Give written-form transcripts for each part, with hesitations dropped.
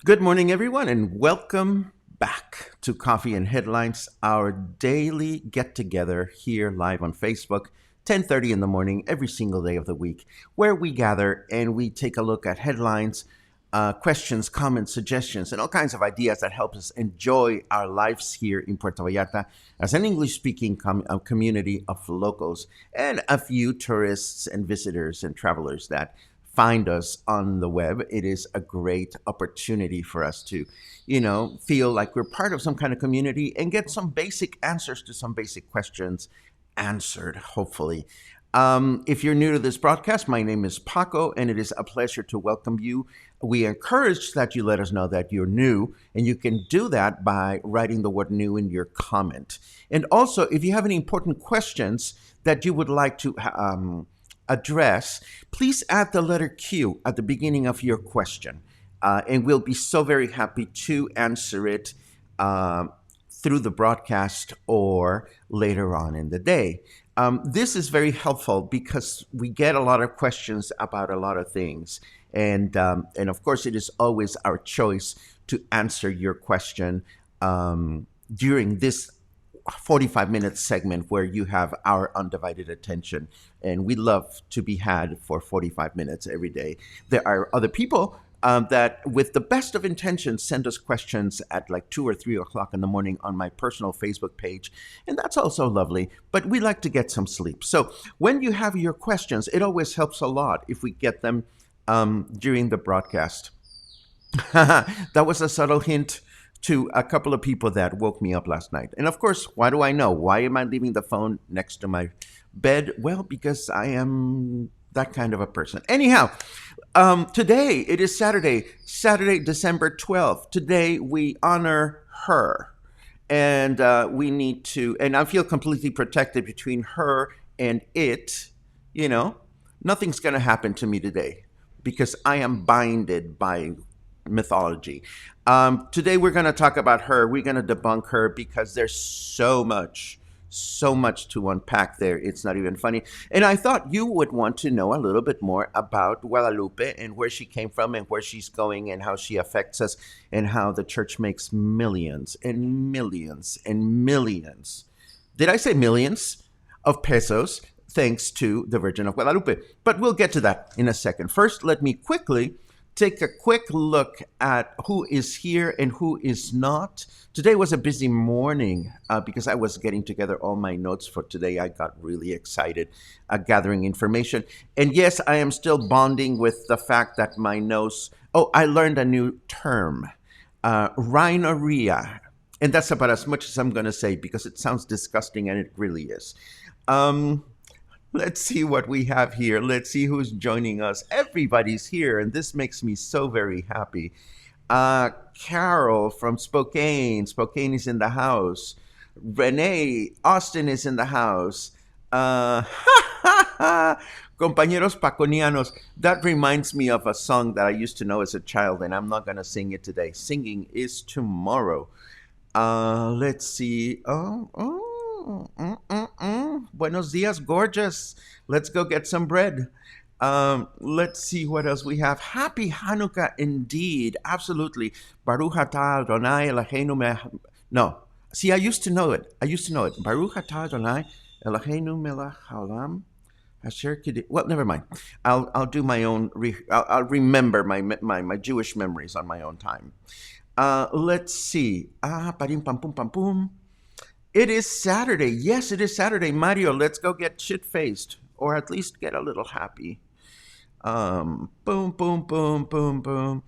Good morning, everyone, and welcome back to Coffee and Headlines, our daily get-together here live on Facebook, 10:30 in the morning, every single day of the week, where we gather and we take a look at headlines, questions, comments, suggestions, and all kinds of ideas that help us enjoy our lives here in Puerto Vallarta as an English-speaking community of locals and a few tourists and visitors and travelers that find us on the web. It is a great opportunity for us to, feel like we're part of some kind of community and get some basic answers to some basic questions answered, hopefully. If you're new to this broadcast, my name is Paco, and it is a pleasure to welcome you. We encourage that you let us know that you're new, and you can do that by writing the word new in your comment. And also, if you have any important questions that you would like to address, please add the letter Q at the beginning of your question, and we'll be so very happy to answer it through the broadcast or later on in the day. This is very helpful because we get a lot of questions about a lot of things, and of course it is always our choice to answer your question during this 45-minute segment where you have our undivided attention, and we love to be had for 45 minutes every day. There are other people that, with the best of intentions, send us questions at like 2 or 3 o'clock in the morning on my personal Facebook page, and that's also lovely, but we like to get some sleep. So when you have your questions, it always helps a lot if we get them during the broadcast. That was a subtle hint to a couple of people that woke me up last night. And of course, why do I know? Why am I leaving the phone next to my bed? Well, because I am that kind of a person. Anyhow, today, it is Saturday, December 12th. Today, we honor her. And we need to, and I feel completely protected between her and it. Nothing's going to happen to me today because I am binded by mythology. Today we're going to talk about her. We're going to debunk her because there's so much to unpack there. It's not even funny. And I thought you would want to know a little bit more about Guadalupe and where she came from and where she's going and how she affects us and how the church makes millions and millions and millions. Did I say millions of pesos? Thanks to the Virgin of Guadalupe. But we'll get to that in a second. First, let me quickly take a quick look at who is here and who is not. Today was a busy morning because I was getting together all my notes for today. I got really excited gathering information. And yes, I am still bonding with the fact that my nose... Oh, I learned a new term, rhinorrhea. And that's about as much as I'm going to say because it sounds disgusting, and it really is. Let's see what we have here. Let's see who's joining us. Everybody's here, and this makes me so very happy. Carol from Spokane. Spokane is in the house. Renee, Austin is in the house. Compañeros Paconianos. That reminds me of a song that I used to know as a child, and I'm not going to sing it today. Singing is tomorrow. Let's see. Buenos dias, gorgeous. Let's go get some bread. Let's see what else we have. Happy Hanukkah indeed. Absolutely. Baruch atah Adonai Eloheinu melech... No. See, I used to know it. Baruch atah Adonai Eloheinu melech haolam Asher Kid. Well, never mind. I'll do my own. I'll remember my Jewish memories on my own time. Let's see. Parim pam pum pam pum. It is Saturday. Yes, it is Saturday. Mario, let's go get shit faced, or at least get a little happy. Boom, boom, boom, boom, boom.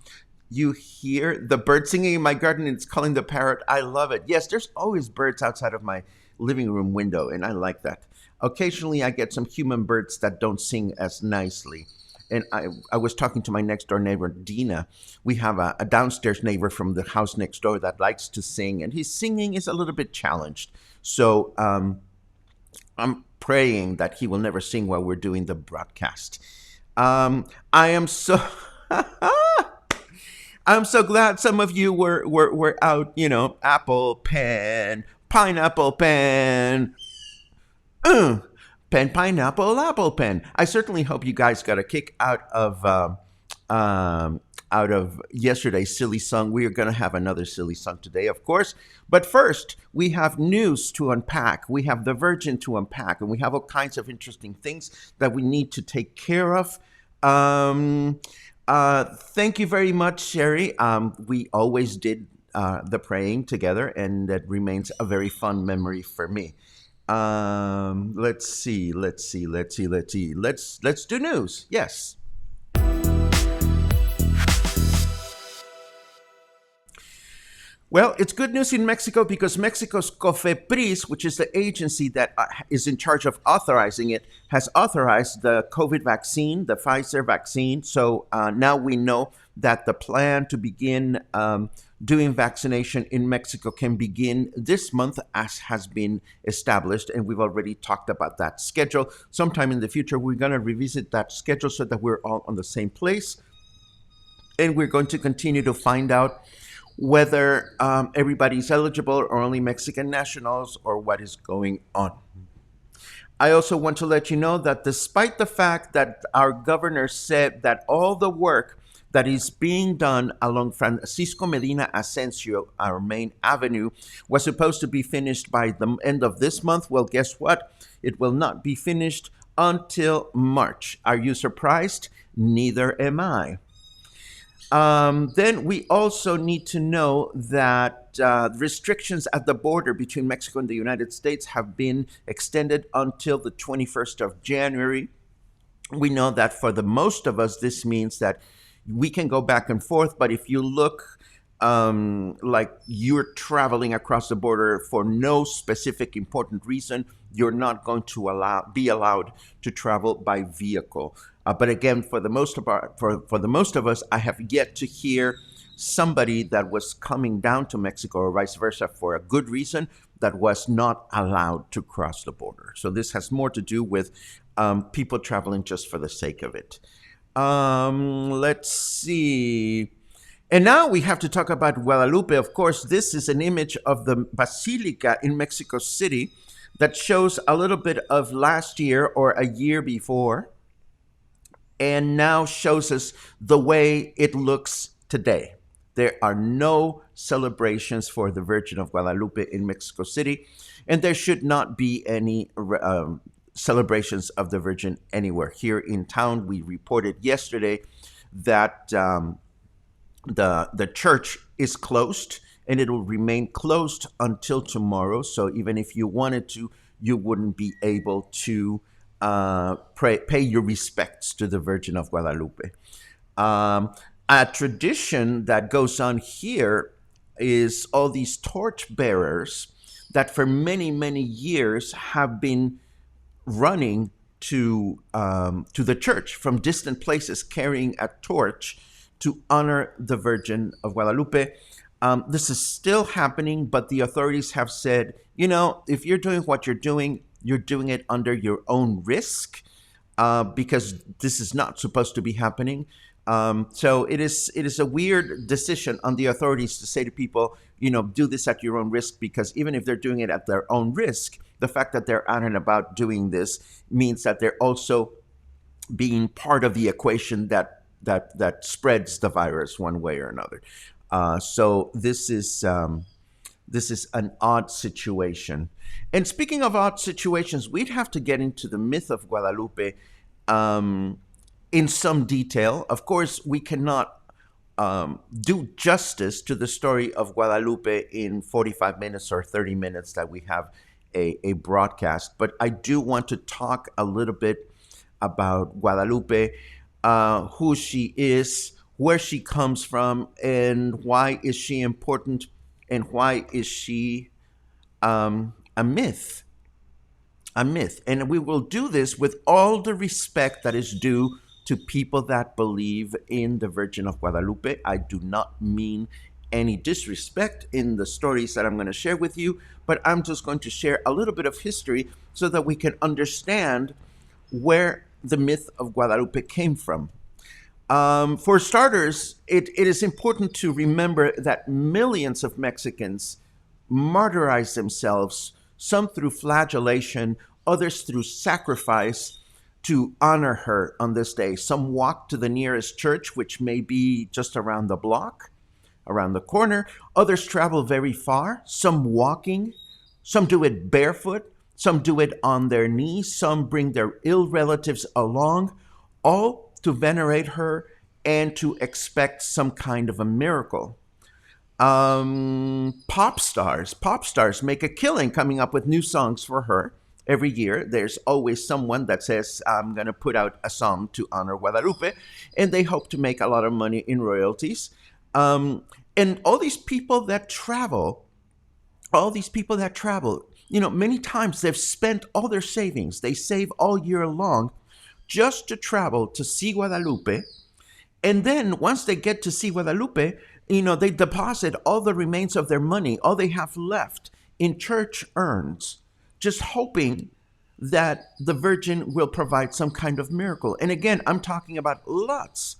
You hear the bird singing in my garden. It's calling the parrot. I love it. Yes, there's always birds outside of my living room window, and I like that. Occasionally, I get some human birds that don't sing as nicely. And I was talking to my next door neighbor, Dina. We have a downstairs neighbor from the house next door that likes to sing, and his singing is a little bit challenged. So I'm praying that he will never sing while we're doing the broadcast. I am so. I'm so glad some of you were out, apple pen, pineapple pen, pen, pineapple, apple pen. I certainly hope you guys got a kick out of yesterday's silly song. We are going to have another silly song today, of course. But first, we have news to unpack. We have the Virgin to unpack, and we have all kinds of interesting things that we need to take care of. Thank you very much, Sherry. We always did the praying together, and that remains a very fun memory for me. Let's see. Let's do news. Yes. Well, it's good news in Mexico because Mexico's COFEPRIS, which is the agency that is in charge of authorizing it, has authorized the COVID vaccine, the Pfizer vaccine. So now we know that the plan to begin doing vaccination in Mexico can begin this month, as has been established. And we've already talked about that schedule. Sometime in the future, we're going to revisit that schedule so that we're all on the same place. And we're going to continue to find out whether everybody's eligible or only Mexican nationals or what is going on. I also want to let you know that despite the fact that our governor said that all the work that is being done along Francisco Medina Ascencio, our main avenue, was supposed to be finished by the end of this month, well, guess what? It will not be finished until March. Are you surprised? Neither am I. Then we also need to know that restrictions at the border between Mexico and the United States have been extended until the 21st of January. We know that for the most of us, this means that we can go back and forth, but if you look like you're traveling across the border for no specific important reason, you're not going to be allowed to travel by vehicle. But again, for the most of us, I have yet to hear somebody that was coming down to Mexico or vice versa for a good reason that was not allowed to cross the border. So this has more to do with people traveling just for the sake of it. Let's see. And now we have to talk about Guadalupe. Of course, this is an image of the Basilica in Mexico City that shows a little bit of last year or a year before, and now shows us the way it looks today. There are no celebrations for the Virgin of Guadalupe in Mexico City, and there should not be any celebrations of the Virgin anywhere. Here in town, we reported yesterday that the church is closed, and it will remain closed until tomorrow. So even if you wanted to, you wouldn't be able to pay your respects to the Virgin of Guadalupe. A tradition that goes on here is all these torch bearers that for many, many years have been running to the church from distant places, carrying a torch to honor the Virgin of Guadalupe. This is still happening, but the authorities have said, if you're doing what you're doing it under your own risk, because this is not supposed to be happening. So it is a weird decision on the authorities to say to people, do this at your own risk, because even if they're doing it at their own risk, the fact that they're out and about doing this means that they're also being part of the equation that spreads the virus one way or another. So this is This is an odd situation. And speaking of odd situations, we'd have to get into the myth of Guadalupe um, in some detail. Of course, we cannot do justice to the story of Guadalupe in 45 minutes or 30 minutes that we have a broadcast. But I do want to talk a little bit about Guadalupe, who she is, where she comes from, and why is she important, and why is she a myth. A myth. And we will do this with all the respect that is due to people that believe in the Virgin of Guadalupe. I do not mean any disrespect in the stories that I'm going to share with you, but I'm just going to share a little bit of history so that we can understand where the myth of Guadalupe came from. For starters, it is important to remember that millions of Mexicans martyrized themselves, some through flagellation, others through sacrifice, to honor her on this day. Some walked to the nearest church, which may be just around the block, around the corner. Others travel very far, some walking, some do it barefoot, some do it on their knees, some bring their ill relatives along, all to venerate her and to expect some kind of a miracle. Pop stars make a killing coming up with new songs for her. Every year, there's always someone that says, I'm going to put out a song to honor Guadalupe, and they hope to make a lot of money in royalties. And all these people that travel, many times they've spent all their savings. They save all year long just to travel to see Guadalupe. And then once they get to see Guadalupe, they deposit all the remains of their money, all they have left, in church urns, just hoping that the Virgin will provide some kind of miracle. And again, I'm talking about lots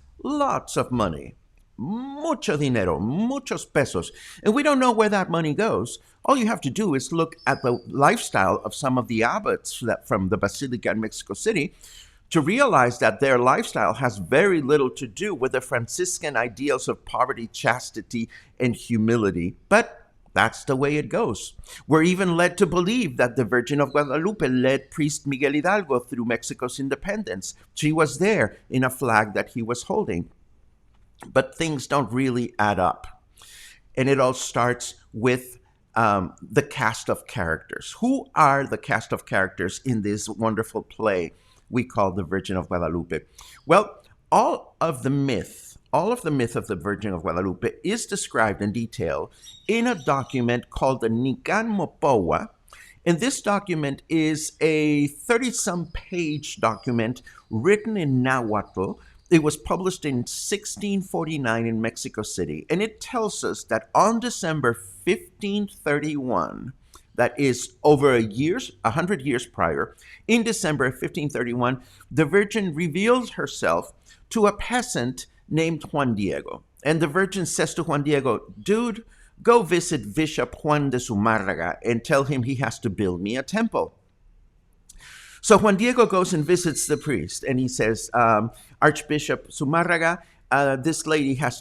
of money. Mucho dinero, muchos pesos. And we don't know where that money goes. All you have to do is look at the lifestyle of some of the abbots from the Basilica in Mexico City to realize that their lifestyle has very little to do with the Franciscan ideals of poverty, chastity, and humility. But that's the way it goes. We're even led to believe that the Virgin of Guadalupe led priest Miguel Hidalgo through Mexico's independence. She was there in a flag that he was holding. But things don't really add up. And it all starts with the cast of characters. Who are the cast of characters in this wonderful play we call the Virgin of Guadalupe? Well, all of the myth of the Virgin of Guadalupe is described in detail in a document called the Nican Mopoa. And this document is a 30-some page document written in Nahuatl. It was published in 1649 in Mexico City. And it tells us that on December 1531, that is over 100 years prior, in December 1531, the Virgin reveals herself to a peasant named Juan Diego. And the Virgin says to Juan Diego, dude, go visit Bishop Juan de Zumárraga and tell him he has to build me a temple. So Juan Diego goes and visits the priest, and he says, Archbishop Zumárraga, this lady has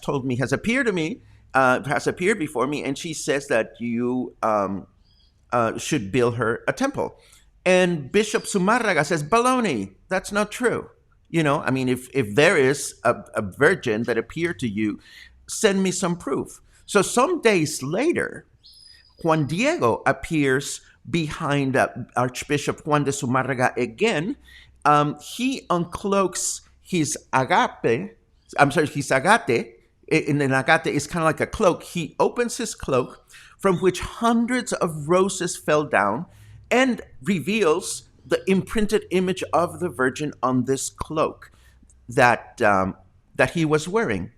appeared before me, and she says that you should build her a temple. And Bishop Zumárraga says, baloney, that's not true. If there is a virgin that appeared to you, send me some proof. So some days later, Juan Diego appears behind Archbishop Juan de Zumárraga again. He uncloaks his agate. And an agate is kind of like a cloak. He opens his cloak, from which hundreds of roses fell down, and reveals the imprinted image of the Virgin on this cloak that he was wearing.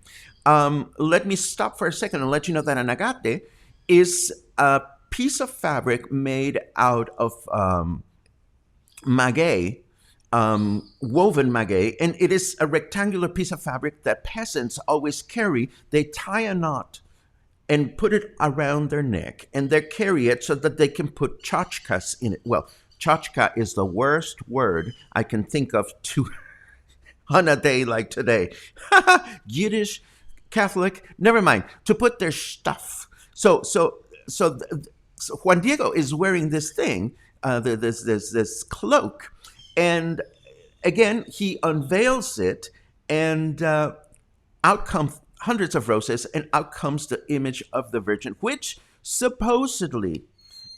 Let me stop for a second and let you know that an agate is a piece of fabric made out of maguey, woven maguey, and it is a rectangular piece of fabric that peasants always carry. They tie a knot and put it around their neck, and they carry it so that they can put tchotchkes in it. Well, tchotchka is the worst word I can think of to on a day like today. Yiddish, Catholic, never mind, to put their stuff. So So Juan Diego is wearing this thing, this cloak, and again he unveils it, and out come hundreds of roses, and out comes the image of the Virgin, which supposedly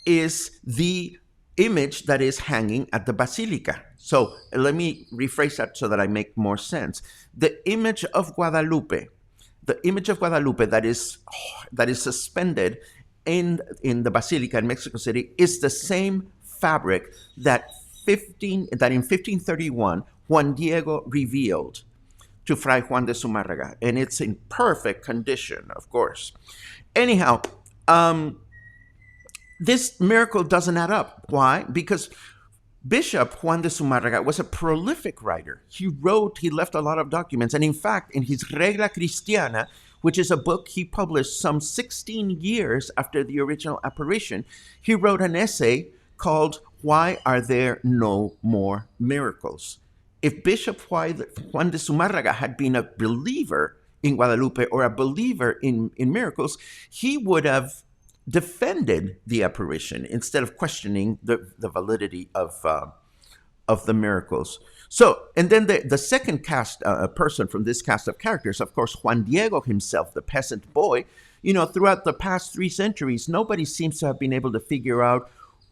is the image that is hanging at the basilica. So let me rephrase that so that I make more sense. The image of Guadalupe, that is suspended in the basilica in Mexico City, is the same fabric that in 1531 Juan Diego revealed to Fray Juan de Zumárraga, and it's in perfect condition, of course. Anyhow, this miracle doesn't add up. Why? Because Bishop Juan de Zumárraga was a prolific writer. He left a lot of documents, and in fact, in his Regla Cristiana, which is a book he published some 16 years after the original apparition, he wrote an essay called "Why Are There No More Miracles?" If Bishop Juan de Zumárraga had been a believer in Guadalupe or a believer in miracles, he would have defended the apparition instead of questioning the validity of the miracles. So, and then the second person from this cast of characters, of course, Juan Diego himself, the peasant boy. Throughout the past 3 centuries, nobody seems to have been able to figure out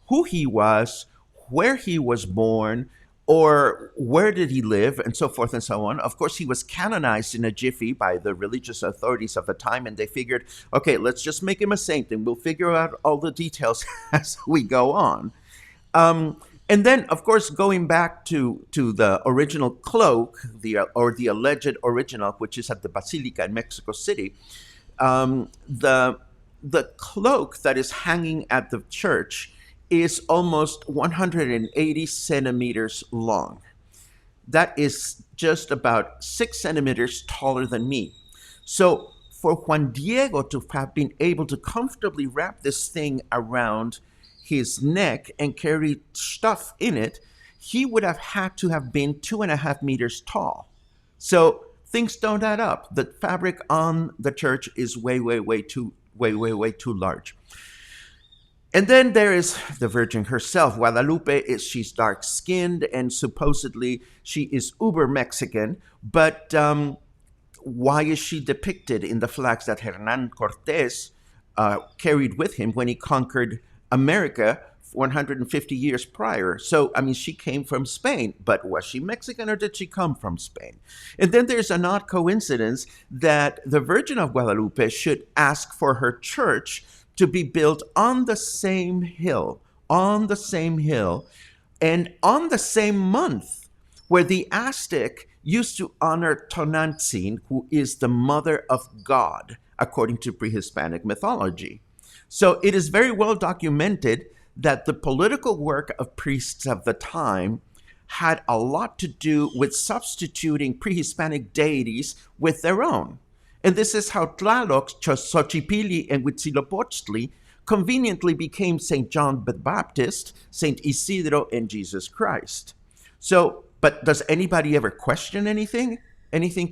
who he was, where he was born, or where did he live, and so forth and so on. Of course, he was canonized in a jiffy by the religious authorities of the time, and they figured, okay, let's just make him a saint, and we'll figure out all the details as we go on. And then, of course, going back to the original cloak, the alleged original, which is at the Basilica in Mexico City, the cloak that is hanging at the church is almost 180 centimeters long. That is just about 6 centimeters taller than me. So for Juan Diego to have been able to comfortably wrap this thing around his neck and carry stuff in it, he would have had to have been 2.5 meters tall. So things don't add up. The fabric on the church is way too large. And then there is the Virgin herself. Guadalupe she's dark-skinned, and supposedly she is uber Mexican. But why is she depicted in the flags that Hernán Cortés carried with him when he conquered America 150 years prior? So, she came from Spain, but was she Mexican or did she come from Spain? And then there's an odd coincidence that the Virgin of Guadalupe should ask for her church to be built on the same hill, and on the same month where the Aztec used to honor Tonantzin, who is the mother of God, according to pre-Hispanic mythology. So it is very well documented that the political work of priests of the time had a lot to do with substituting pre-Hispanic deities with their own. And this is how Tlaloc, Xochipilli, and Huitzilopochtli conveniently became St. John the Baptist, St. Isidro, and Jesus Christ. So, but does anybody ever question anything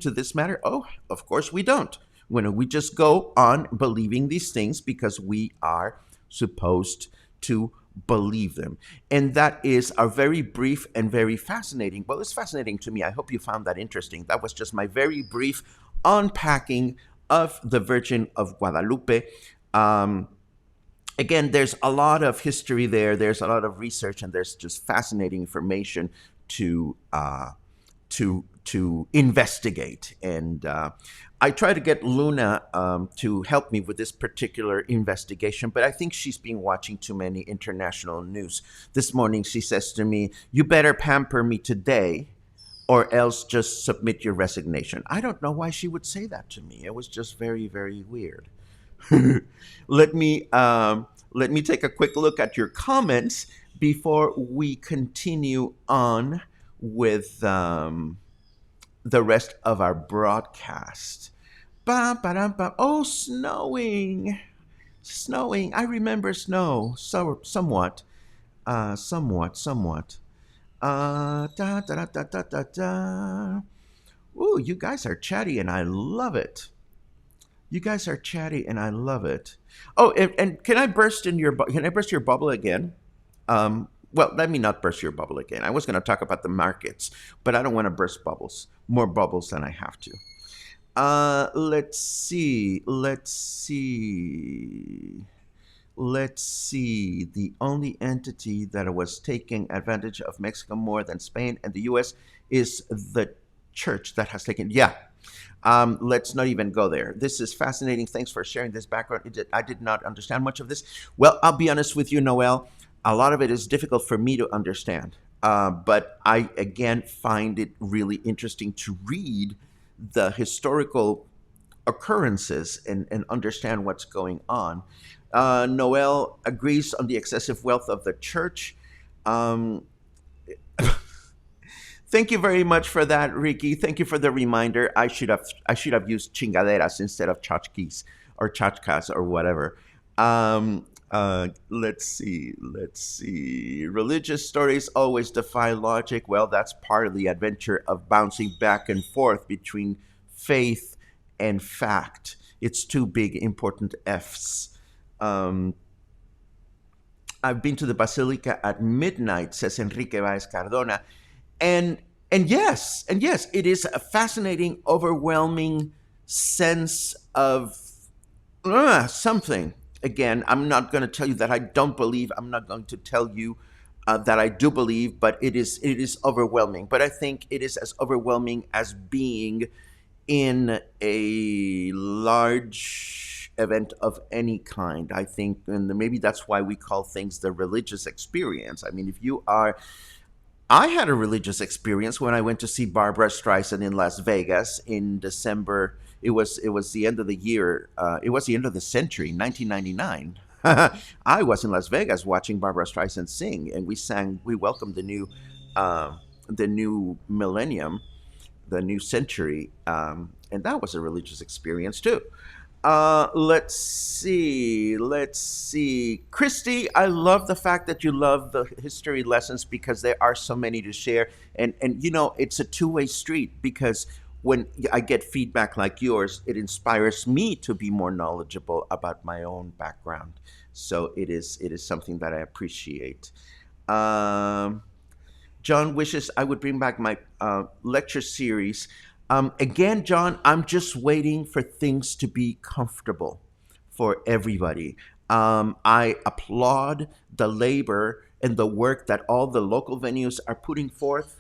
to this matter? Oh, of course we don't. We just go on believing these things because we are supposed to believe them. And that is a very brief and very fascinating, well, it's fascinating to me. I hope you found that interesting. That was just my very brief unpacking of the Virgin of Guadalupe. Again, there's a lot of history there. There's a lot of research, and there's just fascinating information to investigate. And I try to get Luna to help me with this particular investigation, but I think she's been watching too many international news. This morning, she says to me, "You better pamper me today, or else just submit your resignation." I don't know why she would say that to me. It was just very, very weird. Let me take a quick look at your comments before we continue on with the rest of our broadcast. Oh, snowing. I remember snow. Somewhat. Ooh, you guys are chatty, and I love it. You guys are chatty, and I love it. Oh, and can I burst your bubble again? Well, let me not burst your bubble again. I was going to talk about the markets, but I don't want to burst more bubbles than I have to. Let's see. Let's see. The only entity that was taking advantage of Mexico more than Spain and the U.S. is the church that has taken. Yeah. Let's not even go there. This is fascinating. Thanks for sharing this background. I did not understand much of this. Well, I'll be honest with you, Noel. A lot of it is difficult for me to understand. But I, again, find it really interesting to read the historical occurrences and understand what's going on. Noel agrees on the excessive wealth of the church. Um, Thank you very much for that, Ricky. Thank you for the reminder. I should have used chingaderas instead of tchotchkes or chachkas or whatever. Let's see. Let's see. Religious stories always defy logic. Well, that's part of the adventure of bouncing back and forth between faith and fact. It's two big important F's. Um, I've been to the Basilica at midnight, says Enrique Baez Cardona, and and yes, it is a fascinating, overwhelming sense of something. Again, I'm not going to tell you that I don't believe. I'm not going to tell you that I do believe, but it is overwhelming. But I think it is as overwhelming as being in a large event of any kind. I think, and maybe that's why we call things the religious experience. I mean, if you are I had a religious experience when I went to see Barbara Streisand in Las Vegas in December. It was the end of the year. It was the end of the century, 1999. I was in Las Vegas watching Barbara Streisand sing, and we sang. We welcomed the new millennium, the new century, and that was a religious experience too. Let's see. Let's see. Christy, I love the fact that you love the history lessons because there are so many to share. And it's a two-way street because when I get feedback like yours, it inspires me to be more knowledgeable about my own background. So it is something that I appreciate. Um, John wishes I would bring back my lecture series. Again, John, I'm just waiting for things to be comfortable for everybody. I applaud the labor and the work that all the local venues are putting forth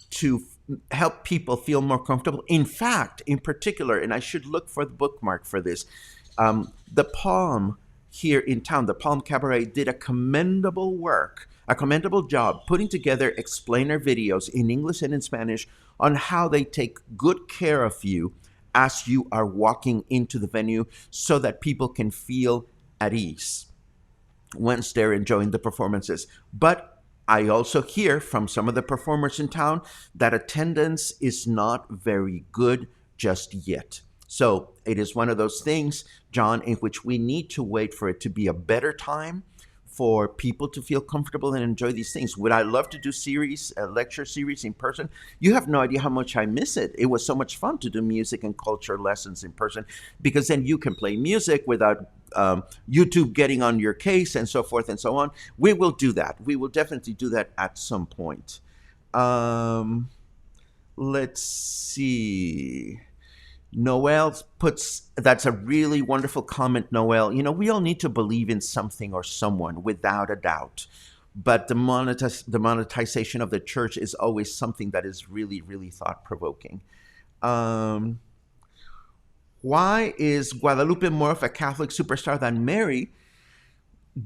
to help people feel more comfortable. In fact, in particular, and I should look for the bookmark for this, the Palm here in town, the Palm Cabaret, did a commendable job putting together explainer videos in English and in Spanish on how they take good care of you as you are walking into the venue so that people can feel at ease once they're enjoying the performances. But I also hear from some of the performers in town that attendance is not very good just yet. So it is one of those things, John, in which we need to wait for it to be a better time for people to feel comfortable and enjoy these things. Would I love to do lecture series in person? You have no idea how much I miss it. It was so much fun to do music and culture lessons in person because then you can play music without YouTube getting on your case and so forth and so on. We will do that. We will definitely do that at some point. Um, let's see. Noel puts, that's a really wonderful comment, Noel. We all need to believe in something or someone without a doubt. But the monetization of the church is always something that is really, really thought provoking. Um, why is Guadalupe more of a Catholic superstar than Mary?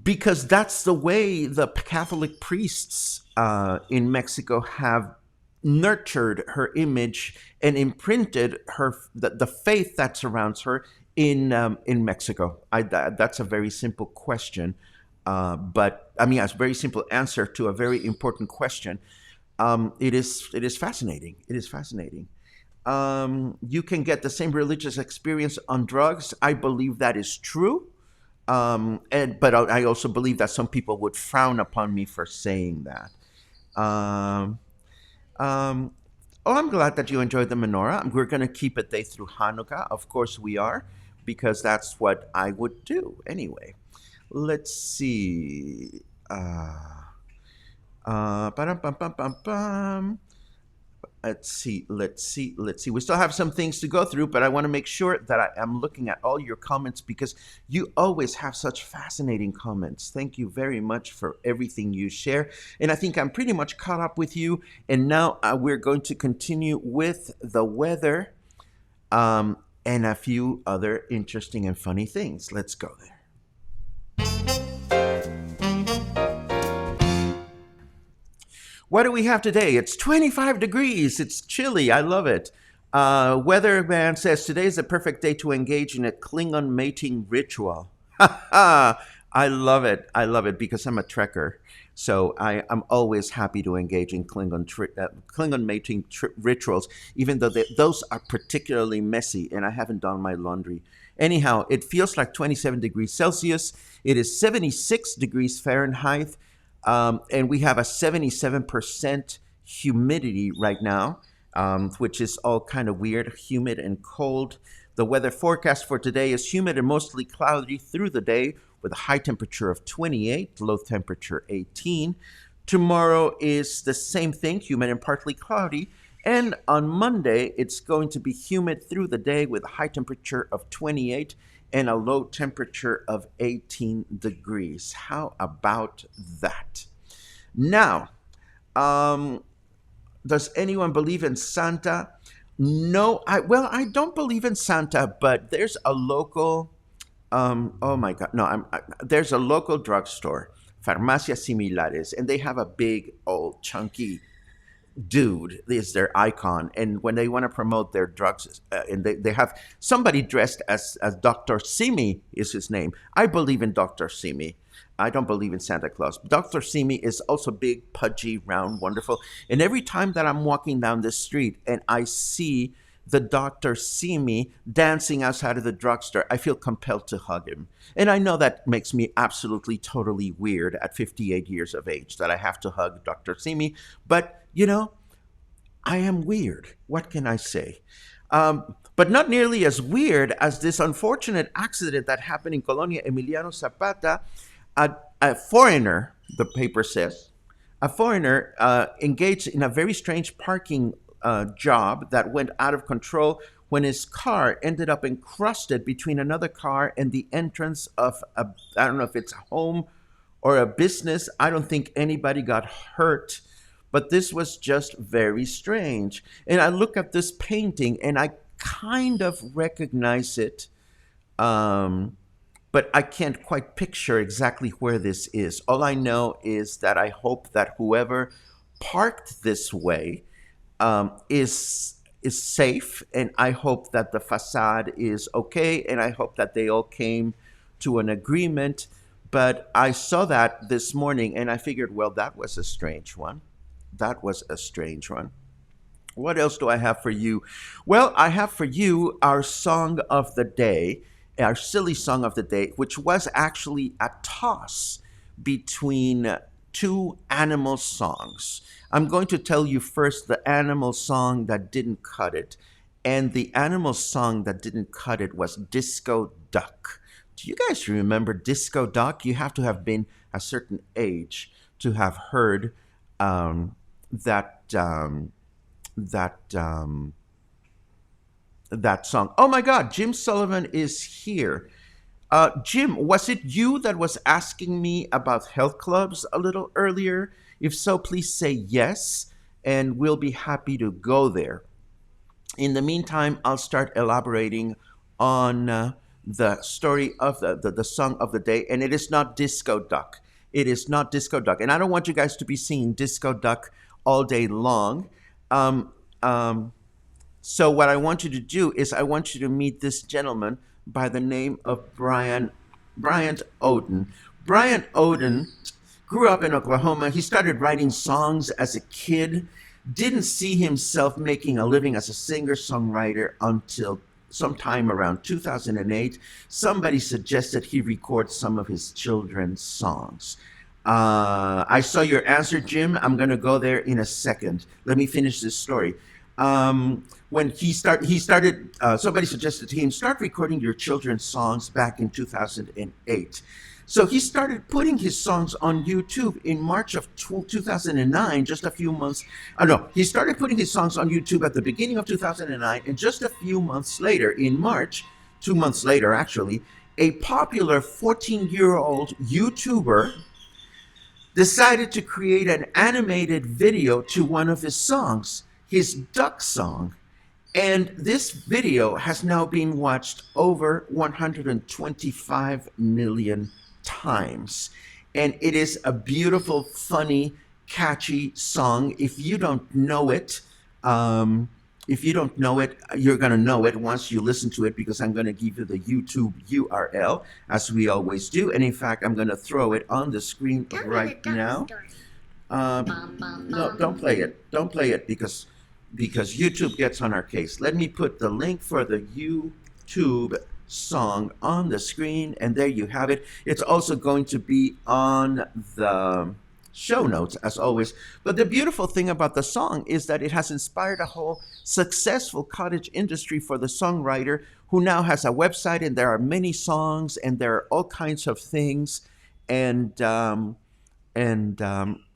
Because that's the way the Catholic priests in Mexico have nurtured her image and imprinted the faith that surrounds her in Mexico. That's a very simple question, but I mean, a very simple answer to a very important question. It is fascinating. It is fascinating. You can get the same religious experience on drugs. I believe that is true. But I also believe that some people would frown upon me for saying that. Um, oh, I'm glad that you enjoyed the menorah. We're going to keep it day through Hanukkah. Of course, we are. because that's what I would do anyway. Let's see. Ba-dum-bum-bum-bum-bum. Let's see. We still have some things to go through, but I want to make sure that I am looking at all your comments because you always have such fascinating comments. Thank you very much for everything you share. And I think I'm pretty much caught up with you. And now we're going to continue with the weather and a few other interesting and funny things. Let's go there. What do we have today? It's 25 degrees. It's chilly. I love it. Weatherman says today is the perfect day to engage in a Klingon mating ritual. I love it. I love it because I'm a trekker. So I'm always happy to engage in Klingon mating rituals, even though those are particularly messy and I haven't done my laundry. Anyhow, it feels like 27 degrees Celsius. It is 76 degrees Fahrenheit. And we have a 77% humidity right now, which is all kind of weird, humid and cold. The weather forecast for today is humid and mostly cloudy through the day with a high temperature of 28, low temperature 18. Tomorrow is the same thing, humid and partly cloudy. And on Monday, it's going to be humid through the day with a high temperature of 28 and a low temperature of 18 degrees. How about that? Now, does anyone believe in Santa? No, I don't believe in Santa, but there's a local, oh my God, no, there's a local drugstore, Farmacias Similares, and they have a big, old, chunky dude is their icon, and when they want to promote their drugs and they have somebody dressed as Dr. Simi is his name. I believe in Dr. Simi. I don't believe in Santa Claus. Dr. Simi is also big, pudgy, round, wonderful, and every time that I'm walking down the street and I see the Dr. Simi dancing outside of the drugstore, I feel compelled to hug him. And I know that makes me absolutely totally weird at 58 years of age that I have to hug Dr. Simi, but you know, I am weird. What can I say? But not nearly as weird as this unfortunate accident that happened in Colonia Emiliano Zapata. A foreigner, the paper says, a foreigner engaged in a very strange parking job that went out of control when his car ended up encrusted between another car and the entrance of I don't know if it's a home or a business. I don't think anybody got hurt. But this was just very strange. And I look at this painting and I kind of recognize it, but I can't quite picture exactly where this is. All I know is that I hope that whoever parked this way is safe, and I hope that the facade is okay, and I hope that they all came to an agreement. But I saw that this morning and I figured, well, that was a strange one. That was a strange one. What else do I have for you? Well, I have for you our song of the day, our silly song of the day, which was actually a toss between two animal songs. I'm going to tell you first the animal song that didn't cut it. And the animal song that didn't cut it was Disco Duck. Do you guys remember Disco Duck? You have to have been a certain age to have heard that song. Oh my God, Jim Sullivan is here. Jim, was it you that was asking me about health clubs a little earlier? If so, please say yes, and we'll be happy to go there. In the meantime, I'll start elaborating on the story of the song of the day, and it is not Disco Duck. It is not Disco Duck. And I don't want you guys to be singing Disco Duck all day long. So what I want you to do is I want you to meet this gentleman by the name of Bryant Oden. Bryant Oden grew up in Oklahoma. He started writing songs as a kid, didn't see himself making a living as a singer-songwriter until sometime around 2008. Somebody suggested he record some of his children's songs. I saw your answer, Jim. I'm going to go there in a second. Let me finish this story. When he started, somebody suggested to him, start recording your children's songs back in 2008. So he started putting his songs on YouTube in March of 2009, just a few months. No, he started putting his songs on YouTube at the beginning of 2009, and just a few months later, in March, 2 months later actually, a popular 14-year-old YouTuber decided to create an animated video to one of his songs, his duck song. And this video has now been watched over 125 million times. And it is a beautiful, funny, catchy song. If you don't know it, you're going to know it once you listen to it, because I'm going to give you the YouTube URL, as we always do. And in fact, I'm going to throw it on the screen right now. No, don't play it. Don't play it because YouTube gets on our case. Let me put the link for the YouTube song on the screen, and there you have it. It's also going to be on the show notes, as always. But the beautiful thing about the song is that it has inspired a whole successful cottage industry for the songwriter, who now has a website, and there are many songs, and there are all kinds of things, and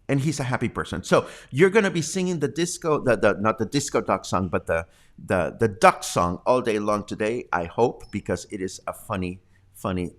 and he's a happy person. So you're going to be singing the disco, the not the disco duck song, but the duck song all day long today, I hope, because it is a funny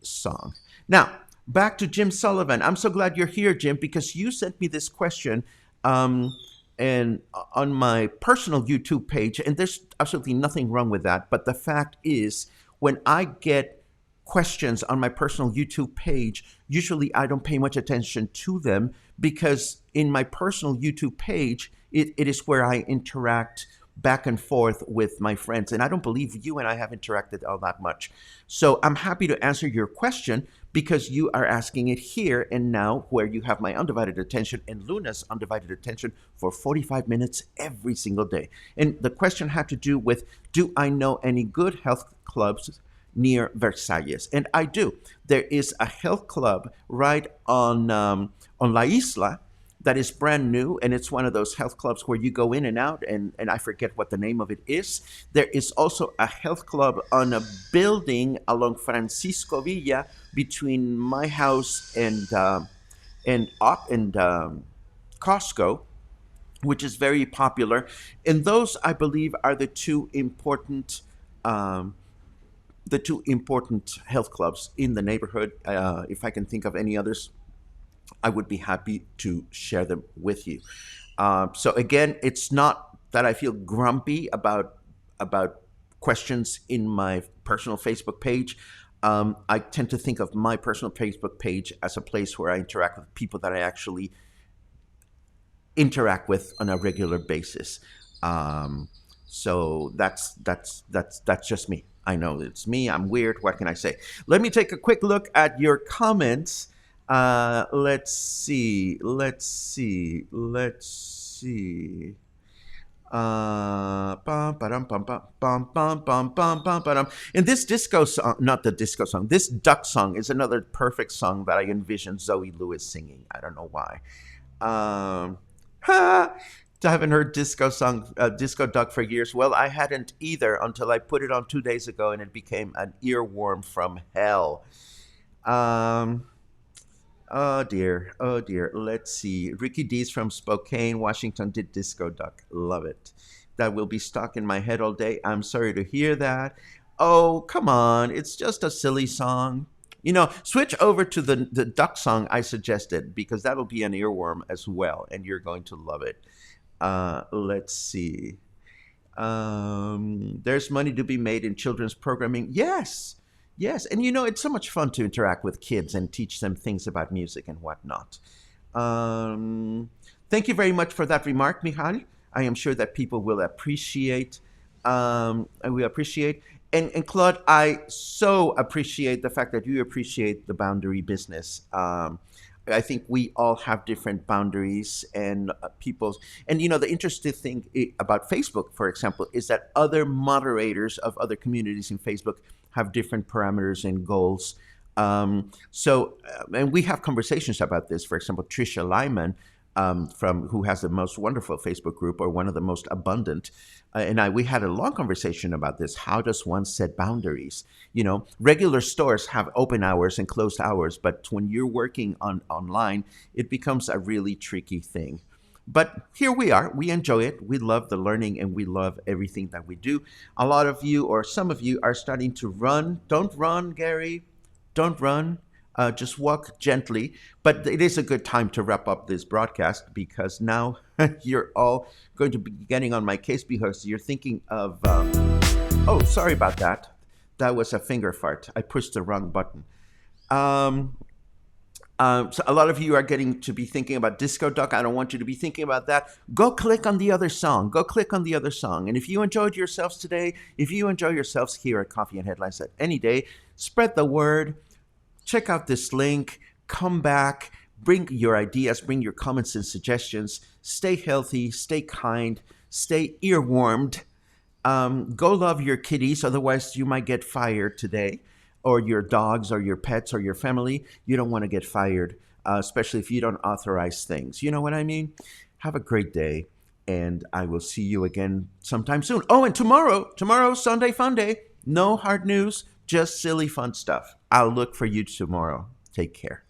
song. Now, back to Jim Sullivan. I'm so glad you're here, Jim, because you sent me this question and on my personal YouTube page, and there's absolutely nothing wrong with that. But the fact is, when I get questions on my personal YouTube page, usually I don't pay much attention to them, because in my personal YouTube page, it is where I interact back and forth with my friends. And I don't believe you and I have interacted all that much. So I'm happy to answer your question, because you are asking it here and now, where you have my undivided attention and Luna's undivided attention for 45 minutes every single day. And the question had to do with, do I know any good health clubs near Versalles? And I do. There is a health club right on La Isla that is brand new, and it's one of those health clubs where you go in and out, and I forget what the name of it is. There is also a health club on a building along Francisco Villa between my house and Costco, which is very popular. And those, I believe, are the two important health clubs in the neighborhood. If I can think of any others, I would be happy to share them with you. So again, it's not that I feel grumpy about questions in my personal Facebook page. I tend to think of my personal Facebook page as a place where I interact with people that I actually interact with on a regular basis. So that's just me. I know it's me. I'm weird. What can I say? Let me take a quick look at your comments. Let's see. And this disco song, not the disco song, this duck song is another perfect song that I envision Zoe Lewis singing. I don't know why. I haven't heard disco duck for years. Well, I hadn't either until I put it on 2 days ago, and it became an earworm from hell. Oh dear. Let's see. Ricky D's from Spokane, Washington did Disco Duck. Love it. That will be stuck in my head all day. I'm sorry to hear that. Oh, come on. It's just a silly song. Switch over to the duck song I suggested, because that'll be an earworm as well, and you're going to love it. Let's see. There's money to be made in children's programming. Yes. And it's so much fun to interact with kids and teach them things about music and whatnot. Thank you very much for that remark, Michal. I am sure that people will appreciate. And Claude, I so appreciate the fact that you appreciate the boundary business. I think we all have different boundaries, and people's. And the interesting thing about Facebook, for example, is that other moderators of other communities in Facebook have different parameters and goals. And we have conversations about this. For example, Trisha Lyman from who has the most wonderful Facebook group, or one of the most abundant, we had a long conversation about this. How does one set boundaries? Regular stores have open hours and closed hours, but when you're working online, it becomes a really tricky thing. But here we are. We enjoy it. We love the learning, and we love everything that we do. A lot of you, or some of you, are starting to run. Don't run, Gary. Don't run. Just walk gently. But it is a good time to wrap up this broadcast, because now you're all going to be getting on my case, because you're thinking of. Oh, sorry about that. That was a finger fart. I pushed the wrong button. So a lot of you are getting to be thinking about Disco Duck. I don't want you to be thinking about that. Go click on the other song. Go click on the other song. And if you enjoyed yourselves today, if you enjoy yourselves here at Coffee and Headlines at any day, spread the word. Check out this link. Come back. Bring your ideas. Bring your comments and suggestions. Stay healthy. Stay kind. Stay earwormed. Go love your kitties. Otherwise, you might get fired today. Or your dogs, or your pets, or your family. You don't want to get fired, especially if you don't authorize things. You know what I mean? Have a great day, and I will see you again sometime soon. Oh, and tomorrow, Sunday Fun Day. No hard news, just silly fun stuff. I'll look for you tomorrow. Take care.